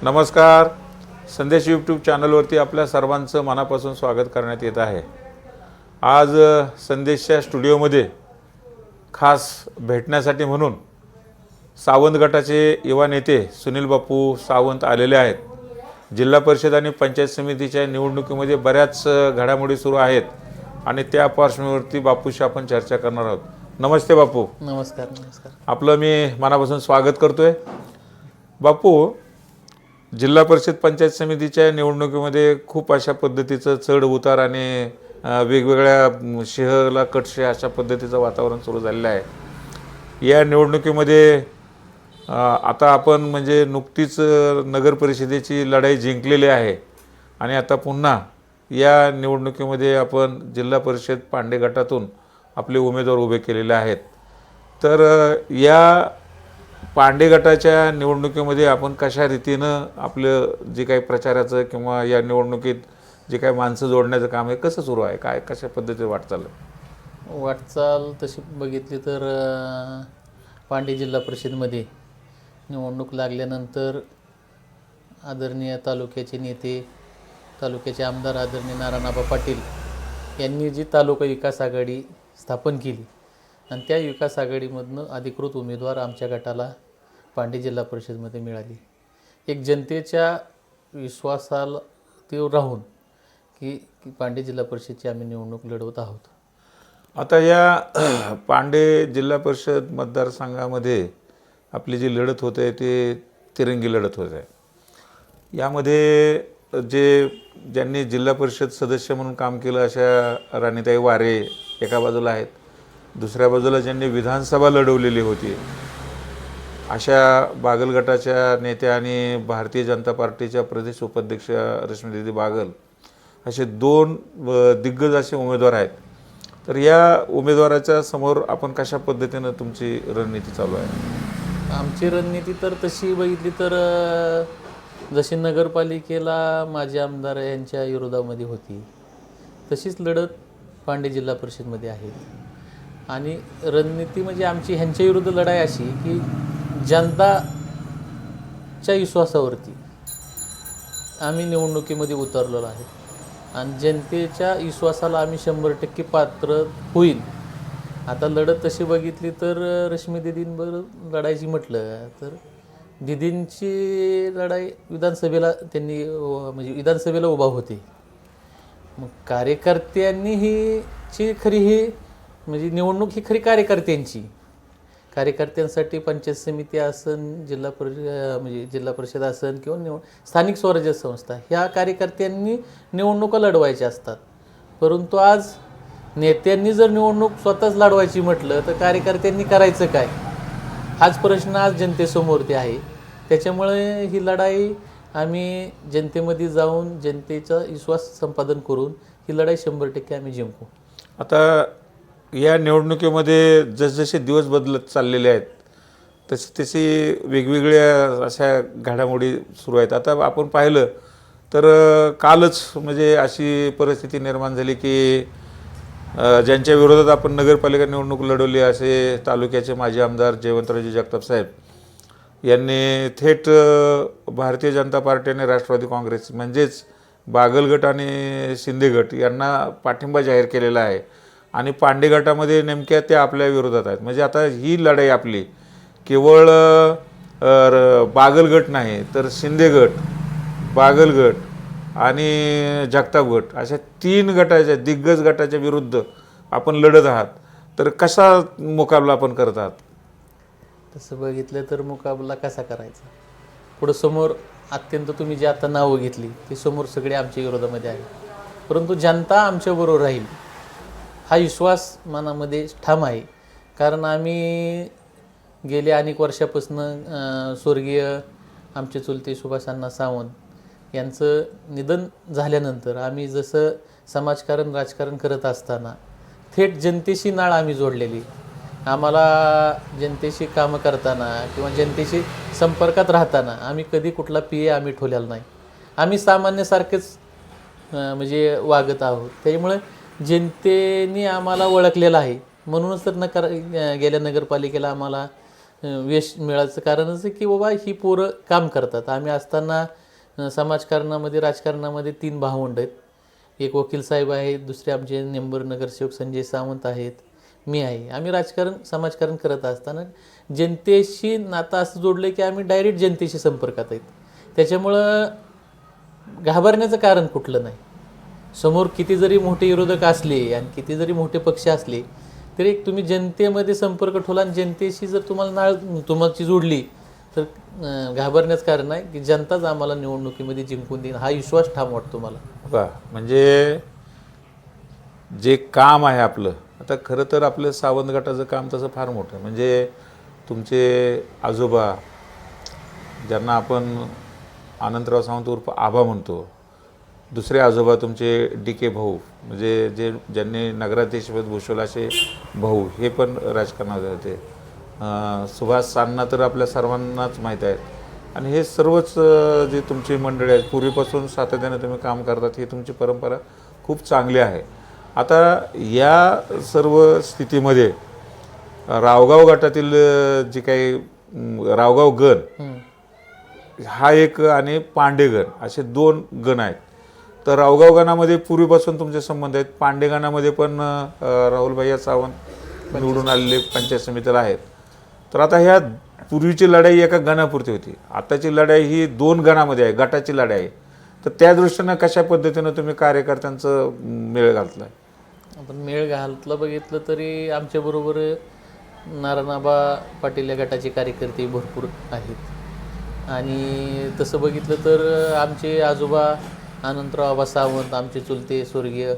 नमस्कार. संदेश यूट्यूब चॅनलवरती आपल्या सर्वांचं मनापासून स्वागत करण्यात येत आहे. आज संदेशच्या स्टुडिओमध्ये खास भेटण्यासाठी म्हणून सावंत गटाचे युवा नेते सुनील बापू सावंत आलेले आहेत. जिल्हा परिषद आणि पंचायत समितीच्या निवडणुकीमध्ये बऱ्याच घडामोडी सुरू आहेत आणि त्या पार्श्वभूमीवरती बापूशी आपण चर्चा करणार आहोत. नमस्ते बापू. नमस्कार. नमस्कार. आपलं मी मनापासून स्वागत करतोय. बापू, जिल्हा परिषद पंचायत समितीच्या निवडणुकीमध्ये खूप अशा पद्धतीचं चढ उतार आणि वेगवेगळ्या शहराला कटशे अशा पद्धतीचं वातावरण सुरू झालेलं आहे. या निवडणुकीमध्ये आता आपण म्हणजे नुकतीच नगर परिषदेची लढाई जिंकलेली आहे आणि आता पुन्हा या निवडणुकीमध्ये आपण जिल्हा परिषद पांडे गटातून आपले उमेदवार उभे केलेले आहेत. तर या पांडे गटाच्या निवडणुकीमध्ये आपण कशा रीतीनं आपलं जे काही प्रचाराचं किंवा या निवडणुकीत जे काही माणसं जोडण्याचं काम आहे कसं सुरू आहे, काय कशा पद्धतीने वाटचाल तशी बघितली तर पांडे जिल्हा परिषदमध्ये निवडणूक लागल्यानंतर आदरणीय तालुक्याचे नेते, तालुक्याचे आमदार आदरणीय नारायणआबा पाटील यांनी जी तालुका विकास आघाडी स्थापन केली आणि त्या विकास आघाडीमधनं अधिकृत उमेदवार आमच्या गटाला पांडे जिल्हा परिषदमध्ये मिळाली. एक जनतेच्या विश्वासाला ते राहून की पांडे जिल्हा परिषदची आम्ही निवडणूक लढवत आहोत. आता या पांडे जिल्हा परिषद मतदारसंघामध्ये आपली जी लढत होते ते तिरंगी लढत होत आहे. यामध्ये ज्यांनी जिल्हा परिषद सदस्य म्हणून काम केलं अशा राणीताई वारे एका बाजूला आहेत, दुसऱ्या बाजूला ज्यांनी विधानसभा लढवलेली होती अशा बागल गटाच्या नेत्या आणि भारतीय जनता पार्टीच्या प्रदेश उपाध्यक्ष रश्मीदीदी बागल असे दोन दिग्गज असे उमेदवार आहेत. तर या उमेदवाराच्या समोर आपण कशा पद्धतीनं तुमची रणनीती चालू आहे? आमची रणनीती तर तशी बघितली तर जशी नगरपालिकेला माजी आमदार यांच्या विरोधामध्ये होती तशीच लढत पांडे जिल्हा परिषदमध्ये आहे. आणि रणनीती म्हणजे आमची ह्यांच्या विरुद्ध लढाई अशी की जनताच्या विश्वासावरती आम्ही निवडणुकीमध्ये उतरलेलो आहे आणि जनतेच्या विश्वासाला आम्ही 100% पात्र होईल. आता लढत तशी बघितली तर रश्मी दीदींबरोबर लढायची म्हटलं तर दीदींची लढाई विधानसभेला त्यांनी म्हणजे विधानसभेला उभा होते. मग कार्यकर्त्यांनी ही खरी ही म्हणजे निवडणूक ही खरी कार्यकर्त्यांसाठी पंचायत समिती असन, जिल्हा परिषद असन किंवा स्थानिक स्वराज्य संस्था ह्या कार्यकर्त्यांनी निवडणुका लढवायच्या असतात. परंतु आज नेत्यांनी जर निवडणूक स्वतःच लढवायची म्हटलं तर कार्यकर्त्यांनी करायचं काय, हाच प्रश्न आज जनतेसमोरती आहे. त्याच्यामुळे ही लढाई आम्ही जनतेमध्ये जाऊन जनतेचा विश्वास संपादन करून ही लढाई 100% आम्ही जिंकू. आता या निवडणुकीमध्ये जसजसे दिवस बदलत चाललेले आहेत तशी वेगवेगळ्या अशा घडामोडी सुरू आहेत. आता आपण पाहिलं तर कालच म्हणजे अशी परिस्थिती निर्माण झाली की ज्यांच्या विरोधात आपण नगरपालिका निवडणूक लढवली असे तालुक्याचे माजी आमदार जयवंतरावजी जगताप साहेब यांनी थेट भारतीय जनता पार्टी आणि राष्ट्रवादी काँग्रेस म्हणजेच बागल गट आणि शिंदे गट यांना पाठिंबा जाहीर केलेला आहे आणि पांडे गटामध्ये नेमक्या ते आपल्या विरोधात आहेत. म्हणजे आता ही लढाई आपली केवळ बागल गट नाही तर शिंदे गट, बागल गट आणि जगताप गट अशा 3 गटाच्या दिग्गज गटाच्या विरुद्ध आपण लढत आहात. तर कसा मुकाबला आपण करत आहात? तसं बघितलं तर मुकाबला कसा करायचा, पुढं समोर अत्यंत तुम्ही जे आता नावं घेतली ते समोर सगळे आमच्या विरोधामध्ये आहे. परंतु जनता आमच्याबरोबर राहील हा विश्वास मनामध्ये ठाम आहे. कारण आम्ही गेल्या अनेक वर्षापासून स्वर्गीय आमचे चुलते सुभाषअण्णा सावंत यांचं निधन झाल्यानंतर आम्ही जसं समाजकारण राजकारण करत असताना थेट जनतेशी नाळ आम्ही जोडलेली. आम्हाला जनतेशी कामं करताना किंवा जनतेशी संपर्कात राहताना आम्ही कधी कुठला PA आम्ही ठेवलेला नाही. आम्ही सामान्यसारखेच म्हणजे वागत आहोत. त्यामुळे जनतेने आम्हाला ओळखलेलं आहे. म्हणूनच तर गेल्या नगरपालिकेला आम्हाला यश मिळायचं कारणच आहे की बाबा ही पोरं काम करतात. आम्ही असताना समाजकारणामध्ये राजकारणामध्ये 3 भावंड आहेत. एक वकील साहेब आहेत, दुसरे आमचे नेंबर नगरसेवक संजय सावंत आहेत, मी आहे. आम्ही समाजकारण करत असताना जनतेशी नातं असं जोडलं की आम्ही डायरेक्ट जनतेशी संपर्कात आहेत. त्याच्यामुळं घाबरण्याचं कारण कुठलं नाही. समोर किती जरी मोठे विरोधक असले आणि किती जरी मोठे पक्ष असले तरी एक तुम्ही जनतेमध्ये संपर्क ठेवला आणि जनतेशी जर तुम्हाला तुमची जोडली तर घाबरण्याचं कारण नाही की जनताच आम्हाला निवडणुकीमध्ये जिंकून देईल हा विश्वास ठाम वाटतो मला. बा म्हणजे जे काम आहे आपलं, आता खरं तर आपलं सावंत गटाचं काम तसं फार मोठं आहे. म्हणजे तुमचे आजोबा ज्यांना आपण अनंतराव सावंत उर्फ आबा म्हणतो, दुसरे आजोबा तुमचे DK भाऊ, म्हणजे ज्यांनी नगराध्यक्षपद भूषवलं असे भाऊ, हे पण राजकारणात होते. सुभाष सान्ना तर आपल्या सर्वांनाच माहीत आहेत. आणि हे सर्वच जे तुमची मंडळी आहेत, पूर्वीपासून सातत्याने तुम्ही काम करतात, ही तुमची परंपरा खूप चांगली आहे. आता या सर्व स्थितीमध्ये रावगाव गटातील जे काही रावगाव गण हा एक आणि पांडे गण असे 2 गण आहेत. तर रावगाव गणामध्ये पूर्वीपासून तुमचे संबंध आहेत. पांडे गणामध्ये पण राहुलभैया सावंत निवडून आलेले पंचायत समितीला आहेत. तर आता ह्या पूर्वीची लढाई एका गणापुरती होती, आताची लढाई ही 2 गणामध्ये आहे, गटाची लढाई आहे. तर त्या दृष्टीनं कशा पद्धतीनं तुम्ही कार्यकर्त्यांचं मेळ घालतलाय? आपण मेळ घालतलं बघितलं तरी आमच्याबरोबर नारायणआबा पाटील या गटाचे कार्यकर्ते भरपूर आहेत. आणि तसं बघितलं तर आमचे आजोबा अनंतराव आबा सावंत, आमचे चुलते स्वर्गीय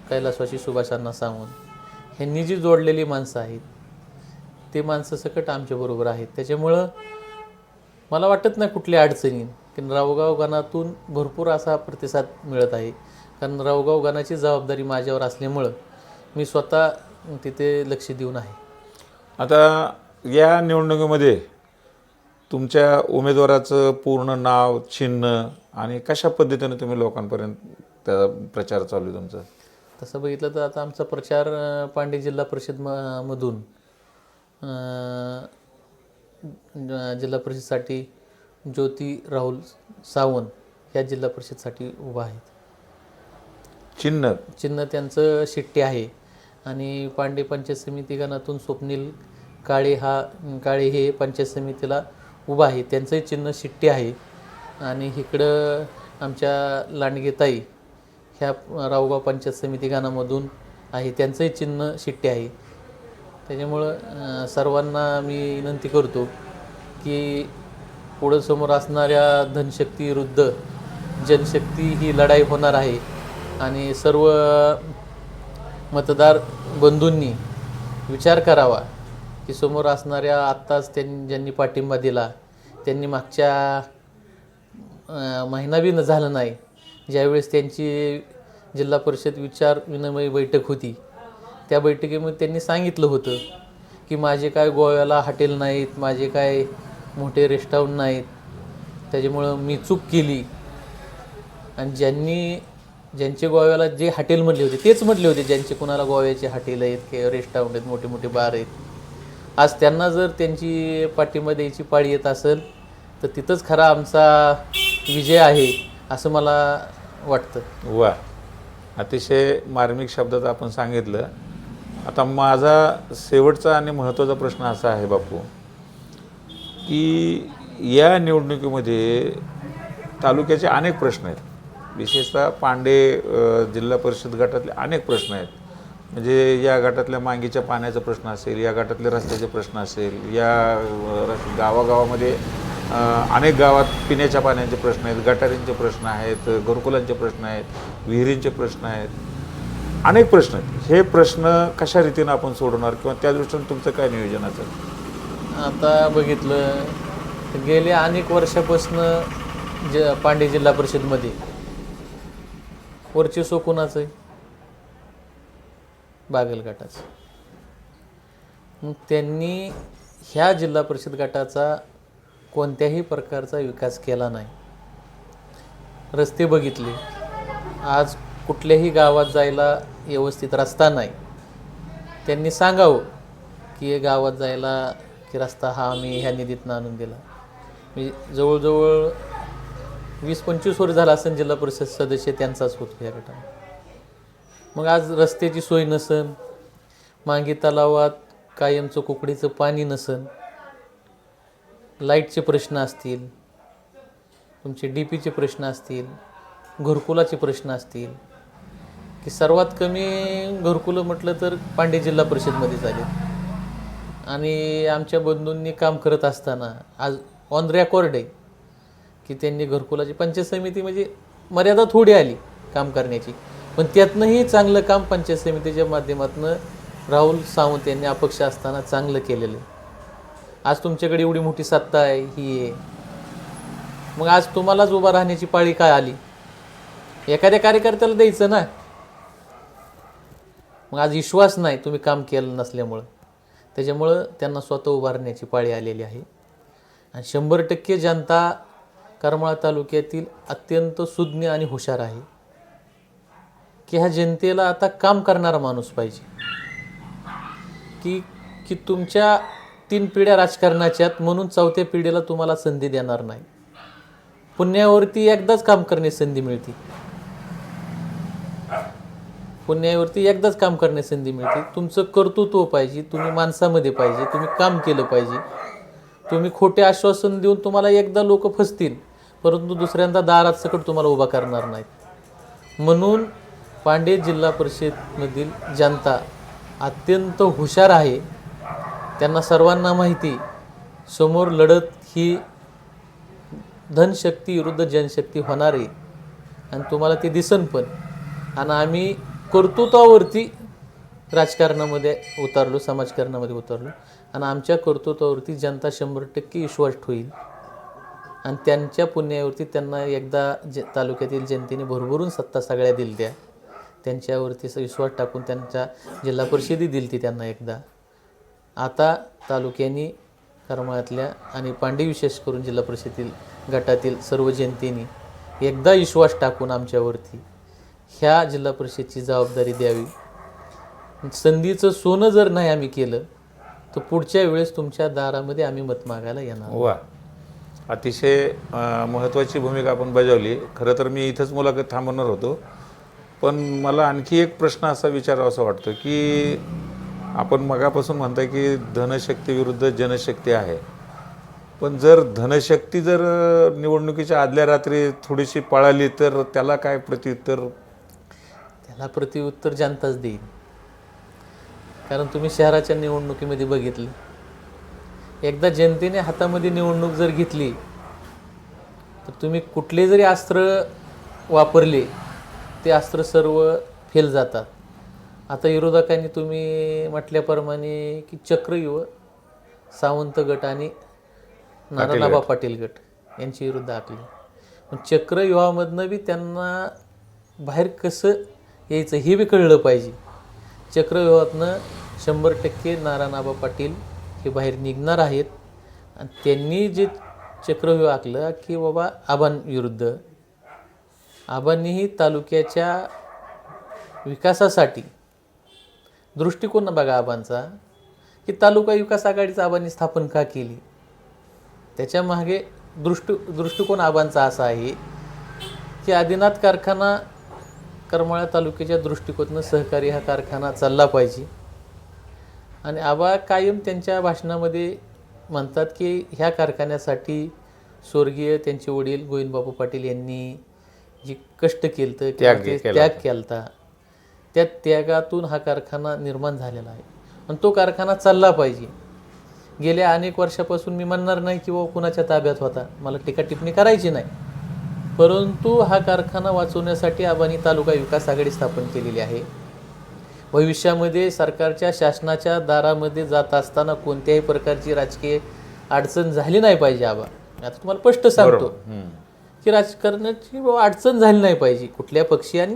कैलासवासी सुभाषांना सावंत, ह्यांनी जी जोडलेली माणसं आहेत ते माणसं सकट आमच्याबरोबर आहेत. त्याच्यामुळं मला वाटत नाही कुठल्या अडचणी, की रावगाव गणातून भरपूर असा प्रतिसाद मिळत आहे. कारण रावगाव गणाची जबाबदारी माझ्यावर असल्यामुळं मी स्वतः तिथे लक्ष देऊन आहे. आता या निवडणुकीमध्ये तुमच्या उमेदवाराचं पूर्ण नाव, चिन्ह आणि कशा पद्धतीने तुम्ही लोकांपर्यंत त्याचा प्रचार चालू आहे तुमचा? तसं बघितलं तर आता आमचा प्रचार पांडे जिल्हा परिषद मधून जिल्हा परिषदसाठी ज्योती राहुल सावंत या जिल्हा परिषदसाठी उभा आहेत. चिन्ह त्यांचं शिट्टी आहे. आणि पांडे पंचायत समिती गणातून स्वप्नील काळे हे पंचायत समितीला उभा आहे, त्यांचंही चिन्ह शिट्टी आहे. आणि इकडं आमच्या लांडगेताई ह्या रावगाव पंचायत समिती गणामधून आहे, त्यांचंही चिन्ह शिट्टी आहे. त्याच्यामुळं सर्वांना मी विनंती करतो की पुढं समोर असणाऱ्या धनशक्ती विरुद्ध जनशक्ती ही लढाई होणार आहे. आणि सर्व मतदार बंधूंनी विचार करावा की समोर असणाऱ्या आत्ताच ज्यांनी पाठिंबा दिला त्यांनी मागच्या महिना बी झालं नाही, ज्यावेळेस त्यांची जिल्हा परिषद विचार विनिमय बैठक होती, त्या बैठकीमध्ये त्यांनी सांगितलं होतं की माझे काय गोव्याला हॉटेल नाहीत, माझे काय मोठे रेस्टॉरंट नाहीत, त्याच्यामुळं मी चूक केली. आणि ज्यांचे गोव्याला जे हॉटेल म्हटले होते तेच म्हटले होते ज्यांचे कुणाला गोव्याचे हॉटेल आहेत किंवा रेस्टॉरंट आहेत, मोठे मोठे बार आहेत. आज त्यांना जर त्यांची पाठिंबा द्यायची पाळी येत असेल तर तिथंच खरा आमचा विजय आहे असं मला वाटतं. वा, अतिशय मार्मिक शब्दात आपण सांगितलं. आता माझा शेवटचा आणि महत्त्वाचा प्रश्न असा आहे बापू, की या निवडणुकीमध्ये तालुक्याचे अनेक प्रश्न आहेत, विशेषतः पांडे जिल्हा परिषद गटातले अनेक प्रश्न आहेत. म्हणजे या गटातल्या मांगीच्या पाण्याचा प्रश्न असेल, या गटातले रस्त्याचे प्रश्न असेल, या गावागावामध्ये अनेक गावात पिण्याच्या पाण्याचे प्रश्न आहेत, गटारींचे प्रश्न आहेत, घरकुलांचे प्रश्न आहेत, विहिरींचे प्रश्न आहेत, अनेक प्रश्न आहेत. हे प्रश्न कशा रीतीनं आपण सोडवणार किंवा त्या दृष्टीनं तुमचं काय नियोजन असेल? आता बघितलं गेल्या अनेक वर्षापासून पांडे जिल्हा परिषदमध्ये वर्चस्व कोणाचं आहे? बागल गटाचं. मग त्यांनी ह्या जिल्हा परिषद गटाचा कोणत्याही प्रकारचा विकास केला नाही. रस्ते बघितले, आज कुठल्याही गावात जायला व्यवस्थित रस्ता नाही. त्यांनी सांगावं की गावात जायला की रस्ता हा आम्ही ह्या निधीतनं आणून दिला. मी जवळजवळ 20-25 वर्ष झाला असेल जिल्हा परिषद सदस्य त्यांचाच होतो या गटात. मग आज रस्त्याची सोय नसन, मांगी तलावात कायमचं कुकडीचं पाणी नसन, लाईटचे प्रश्न असतील, तुमचे DPचे प्रश्न असतील, घरकुलाचे प्रश्न असतील, की सर्वात कमी घरकुलं म्हटलं तर पांडे जिल्हा परिषदमध्ये झाले. आणि आमच्या बंधूंनी काम करत असताना आज ऑन रेकॉर्ड आहे की त्यांनी घरकुलाची पंचायत समिती म्हणजे मर्यादा थोडी आली काम करण्याची, पण त्यातनंही चांगलं काम पंचायत समितीच्या माध्यमातून राहुल सावंत यांनी अपक्ष असताना चांगलं केलेलं आहे. आज तुमच्याकडे एवढी मोठी सत्ता आहे ही आहे, मग आज तुम्हालाच उभा राहण्याची पाळी काय आली? एखाद्या कार्यकर्त्याला द्यायचं ना. मग आज विश्वास नाही तुम्ही काम केलं नसल्यामुळं, त्याच्यामुळं त्यांना स्वतः उभारण्याची पाळी आलेली आहे. आणि 100% जनता करमाळा तालुक्यातील अत्यंत सुज्ञ आणि हुशार आहे की ह्या जनतेला आता काम करणारा माणूस पाहिजे. की तुमच्या 3 पिढ्या राजकारणाच्यात म्हणून 4थ्या पिढीला तुम्हाला संधी देणार नाही. पुण्यावरती एकदाच काम करण्याची संधी मिळते, पुण्यावरती एकदाच काम करण्याची संधी मिळते. तुमचं कर्तृत्व पाहिजे, तुम्ही माणसामध्ये पाहिजे, तुम्ही काम केलं पाहिजे. तुम्ही खोटे आश्वासन देऊन तुम्हाला एकदा लोक फसतील, परंतु दुसऱ्यांदा दारात सकट तुम्हाला उभा करणार नाहीत. म्हणून पांडे जिल्हा परिषदमधील जनता अत्यंत हुशार आहे. त्यांना सर्वांना माहिती समोर लढत ही धनशक्ती विरुद्ध जनशक्ती होणार आहे आणि तुम्हाला ते दिसन पण. आणि आम्ही कर्तृत्वावरती राजकारणामध्ये उतरलो, समाजकारणामध्ये उतरलो आणि आमच्या कर्तृत्वावरती जनता 100% विश्वास ठेवील. आणि त्यांच्या पुण्यावरती त्यांना एकदा तालुक्यातील जनतेने भरभरून सत्ता सगळ्या दिल द्या. त्यांच्यावरती विश्वास टाकून त्यांच्या जिल्हा परिषदी दिली ती त्यांना एकदा. आता तालुक्यांनी करमाळ्यातल्या आणि पांडे विशेष करून जिल्हा परिषदेतील गटातील सर्व जनतेने एकदा विश्वास टाकून आमच्यावरती ह्या जिल्हा परिषदेची जबाबदारी द्यावी. संधीचं सोनं जर नाही आम्ही केलं तर पुढच्या वेळेस तुमच्या दारामध्ये आम्ही मत मागायला येणार. वा, अतिशय महत्त्वाची भूमिका आपण बजावली. खरं तर मी इथंच मुलाखत थांबवणार होतो, पण मला आणखी एक प्रश्न असा विचारावासा वाटतो की आपण मगापासून म्हणताय की धनशक्ती विरुद्ध जनशक्ती आहे, पण जर धनशक्ती जर निवडणुकीच्या आदल्या रात्री थोडीशी पळाली तर त्याला काय प्रत्युत्तर? त्याला प्रत्युत्तर जनताच देईल. कारण तुम्ही शहराच्या निवडणुकीमध्ये बघितलं, एकदा जनतेने हातामध्ये निवडणूक जर घेतली तर तुम्ही कुठले जरी अस्त्र वापरले ते अस्त्र सर्व फेल जातात. आता विरोधकांनी तुम्ही म्हटल्याप्रमाणे की चक्रव्यूह सावंत गट आणि नारायणआबा पाटील गट यांची विरुद्ध आखली. पण चक्रव्यूहामधनं बी त्यांना बाहेर कसं यायचं हे बी कळलं पाहिजे. चक्रव्यूहातनं 100% नारायणआबा पाटील हे बाहेर निघणार आहेत. आणि त्यांनी जे चक्रव्यूह आखलं की बाबा आबांविरुद्ध, आबांनीही तालुक्याच्या विकासासाठी दृष्टिकोन बघा आबांचा की तालुका विकास आघाडीचा आबांनी स्थापन का केली, त्याच्या मागे दृष्टिकोन आबांचा असा आहे की आदिनाथ कारखाना करमाळा तालुक्याच्या दृष्टिकोनातून सहकारी हा कारखाना चालला पाहिजे. आणि आबा कायम त्यांच्या भाषणामध्ये म्हणतात की ह्या कारखान्यासाठी स्वर्गीय त्यांचे वडील गोविंदबापू पाटील यांनी जी कष्ट केलं, त्याग केलता, त्या त्यागातून हा कारखाना निर्माण झालेला आहे आणि तो कारखाना चालला पाहिजे. गेल्या अनेक वर्षापासून मी म्हणणार नाही की बाबा कुणाच्या ताब्यात होता, मला टीका टिप्पणी करायची नाही, परंतु हा कारखाना वाचवण्यासाठी आबांनी तालुका विकास आघाडी स्थापन केलेली आहे. भविष्यामध्ये सरकारच्या शासनाच्या दारामध्ये जात असताना कोणत्याही प्रकारची राजकीय अडचण झाली नाही पाहिजे. आबा आता तुम्हाला स्पष्ट सांगतो की राजकारणाची अडचण झाली नाही पाहिजे कुठल्या पक्षी आणि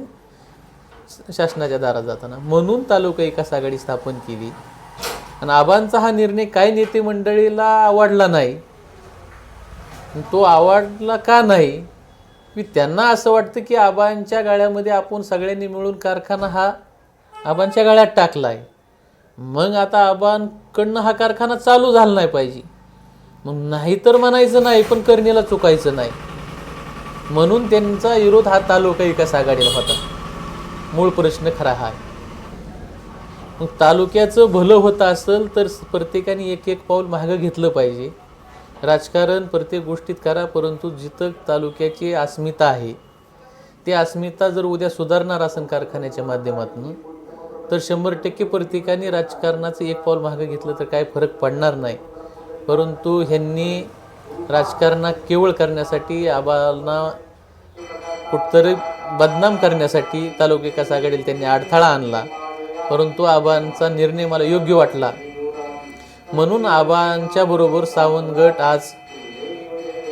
शासनाच्या दारात जाताना, म्हणून तालुका विकास आघाडी स्थापन केली. आणि आबांचा हा निर्णय काही नेते मंडळीला आवडला नाही. तो आवडला का नाही की त्यांना असं वाटतं की आबांच्या गाळ्यामध्ये आपण सगळ्यांनी मिळून कारखाना हा आबांच्या गाळ्यात टाकला आहे. मग आता आबांकडनं हा कारखाना चालू झाला नाही पाहिजे, मग नाही तर म्हणायचं नाही पण करणीला चुकायचं नाही, म्हणून त्यांचा विरोध हा तालुका विकास आघाडीला होता. मूळ प्रश्न खरा हा आहे. मग तालुक्याचं भलं होतं असेल तर प्रत्येकाने एक एक पाऊल मागं घेतलं पाहिजे. राजकारण प्रत्येक गोष्टीत करा, परंतु जिथं तालुक्याची अस्मिता आहे ती अस्मिता जर उद्या सुधारणार असेल कारखान्याच्या माध्यमातून, तर 100% प्रत्येकाने राजकारणाचं एक पाऊल मागं घेतलं तर काय फरक पडणार नाही. परंतु ह्यांनी राजकारणा केवळ करण्यासाठी, आबांना कुठतरी बदनाम करण्यासाठी तालुका विकास आघाडीला त्यांनी अडथळा आणला. परंतु आबांचा निर्णय मला योग्य वाटला, म्हणून आबांच्या बरोबर सावंत गट आज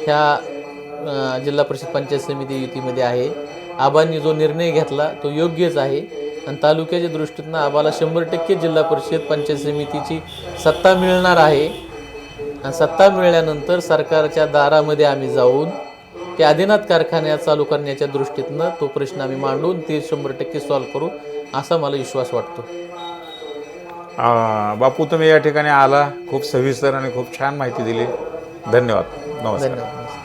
ह्या जिल्हा परिषद पंचायत समिती युतीमध्ये आहे. आबांनी जो निर्णय घेतला तो योग्यच आहे आणि तालुक्याच्या दृष्टीतून आबाला 100% जिल्हा परिषद पंचायत समितीची सत्ता मिळणार आहे. आणि सत्ता मिळाल्यानंतर सरकारच्या दारामध्ये आम्ही जाऊन ते आदिनाथ कारखान्यात चालू करण्याच्या दृष्टीतनं तो प्रश्न आम्ही मांडून ते 100% सॉल्व्ह करू असा मला विश्वास वाटतो. बापू, तुम्ही या ठिकाणी आला, खूप सविस्तर आणि खूप छान माहिती दिली. धन्यवाद. नमस्कार. धन्यवाद.